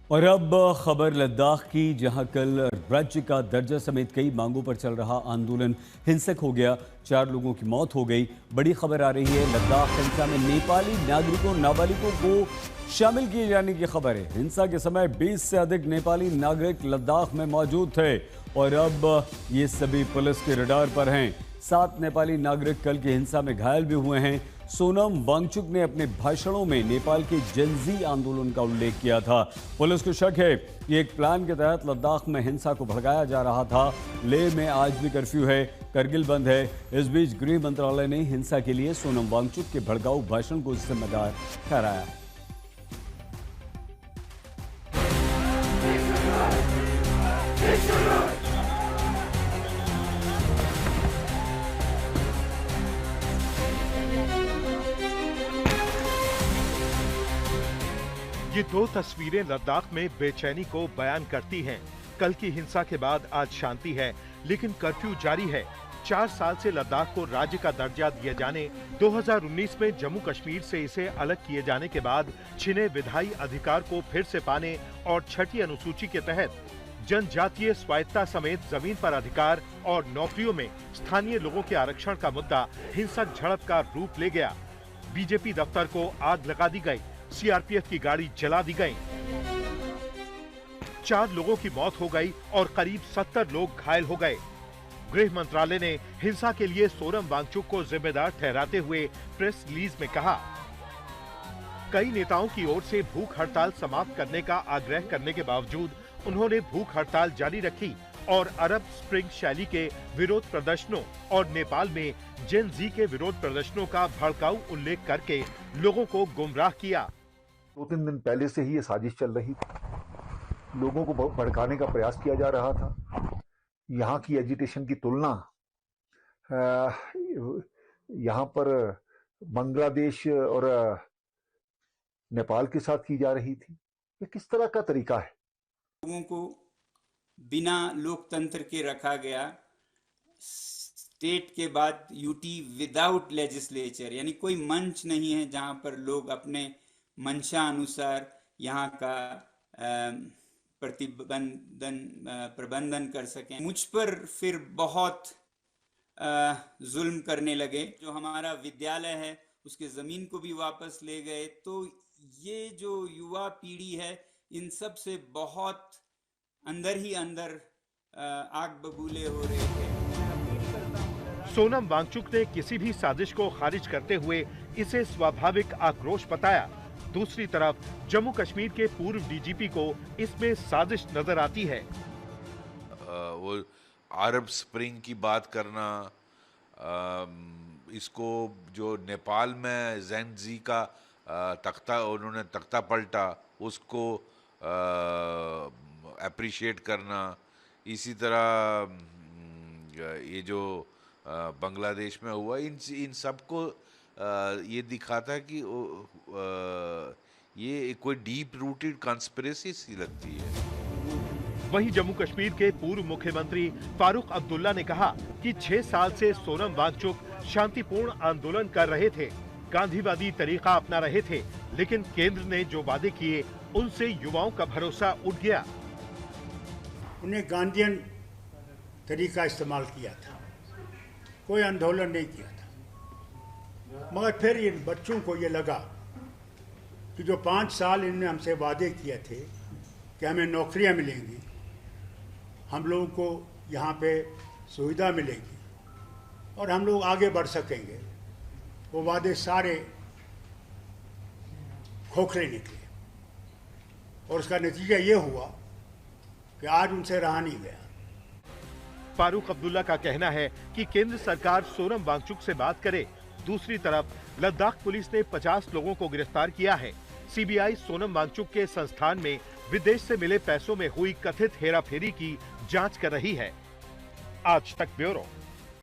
और अब खबर लद्दाख की, जहां कल राज्य का दर्जा समेत कई मांगों पर चल रहा आंदोलन हिंसक हो गया। 4 लोगों की मौत हो गई। बड़ी खबर आ रही है, लद्दाख हिंसा में नेपाली नागरिकों नाबालिगों को शामिल किए जाने की खबर है। हिंसा के समय 20 से अधिक नेपाली नागरिक लद्दाख में मौजूद थे और अब ये सभी पुलिस के रडार पर हैं। 7 नेपाली नागरिक कल की हिंसा में घायल भी हुए हैं। सोनम वांगचुक ने अपने भाषणों में नेपाल के जेनजी आंदोलन का उल्लेख किया था। पुलिस को शक है कि एक प्लान के तहत लद्दाख में हिंसा को भड़काया जा रहा था। लेह में आज भी कर्फ्यू है, करगिल बंद है। इस बीच गृह मंत्रालय ने हिंसा के लिए सोनम वांगचुक के भड़काऊ भाषण को जिम्मेदार ठहराया। ये 2 तस्वीरें लद्दाख में बेचैनी को बयान करती हैं। कल की हिंसा के बाद आज शांति है, लेकिन कर्फ्यू जारी है। 4 साल से लद्दाख को राज्य का दर्जा दिए जाने, 2019 में जम्मू कश्मीर से इसे अलग किए जाने के बाद छिने विधायी अधिकार को फिर से पाने और 6ठी अनुसूची के तहत जनजातीय स्वायत्ता समेत जमीन पर अधिकार और नौकरियों में स्थानीय लोगों के आरक्षण का मुद्दा हिंसक झड़प का रूप ले गया। बीजेपी दफ्तर को आग लगा दी गई, सीआरपीएफ की गाड़ी जला दी गई। 4 लोगों की मौत हो गई और करीब 70 लोग घायल हो गए। गृह मंत्रालय ने हिंसा के लिए सोनम वांगचुक को जिम्मेदार ठहराते हुए प्रेस रिलीज में कहा, कई नेताओं की ओर से भूख हड़ताल समाप्त करने का आग्रह करने के बावजूद उन्होंने भूख हड़ताल जारी रखी और अरब स्प्रिंग शैली के विरोध प्रदर्शनों और नेपाल में जेन जी के विरोध प्रदर्शनों का भड़काऊ उल्लेख करके लोगों को गुमराह किया। 2-3 दिन पहले से ही ये साजिश चल रही थी। लोगों को भड़काने का प्रयास किया जा रहा था। यहाँ की एजिटेशन की तुलना यहाँ पर बांग्लादेश और नेपाल के साथ की जा रही थी। ये किस तरह का तरीका है? लोगों को बिना लोकतंत्र के रखा गया। स्टेट के बाद यूटी विदाउट लेजिस्लेचर, यानी कोई मंच नहीं है जहां पर लोग अपने मंशा अनुसार यहाँ का प्रबंधन कर सकें। मुझ पर फिर बहुत जुल्म करने लगे। जो हमारा विद्यालय है उसके जमीन को भी वापस ले गए। तो ये जो युवा पीढ़ी है, इन सब से बहुत अंदर ही अंदर आग बबूले हो रहे थे। सोनम वांगचुक ने किसी भी साजिश को खारिज करते हुए इसे स्वाभाविक आक्रोश बताया। दूसरी तरफ जम्मू कश्मीर के पूर्व डीजीपी को इसमें साजिश नजर आती है। वो अरब स्प्रिंग की बात करना, इसको जो नेपाल में जेन जी का उन्होंने तख्ता पलटा, उसको अप्रिशिएट करना। इसी तरह ये जो बांग्लादेश में हुआ, इन सबको ये दिखाता है कि ये कोई डीप रूटेड कॉन्स्पिरेसी सी लगती है। वहीं जम्मू कश्मीर के पूर्व मुख्यमंत्री फारूक अब्दुल्ला ने कहा कि 6 साल से सोनम वांगचुक शांतिपूर्ण आंदोलन कर रहे थे, गांधीवादी तरीका अपना रहे थे, लेकिन केंद्र ने जो वादे किए उनसे युवाओं का भरोसा उठ गया। उन्हें गांधीयन तरीका इस्तेमाल किया था, कोई आंदोलन नहीं किया था। मगर फिर इन बच्चों को ये लगा कि जो 5 साल इन्होंने हमसे वादे किए थे कि हमें नौकरियां मिलेंगी, हम लोगों को यहाँ पे सुविधा मिलेगी और हम लोग आगे बढ़ सकेंगे, वो वादे सारे खोखले निकले। और उसका नतीजा ये हुआ कि आज उनसे रहा नहीं गया। फारूक अब्दुल्ला का कहना है कि केंद्र सरकार सोनम वांगचुक से बात करे। दूसरी तरफ लद्दाख पुलिस ने 50 लोगों को गिरफ्तार किया है। सीबीआई सोनम वांगचुक के संस्थान में विदेश से मिले पैसों में हुई कथित हेराफेरी की जांच कर रही है। आज तक ब्यूरो।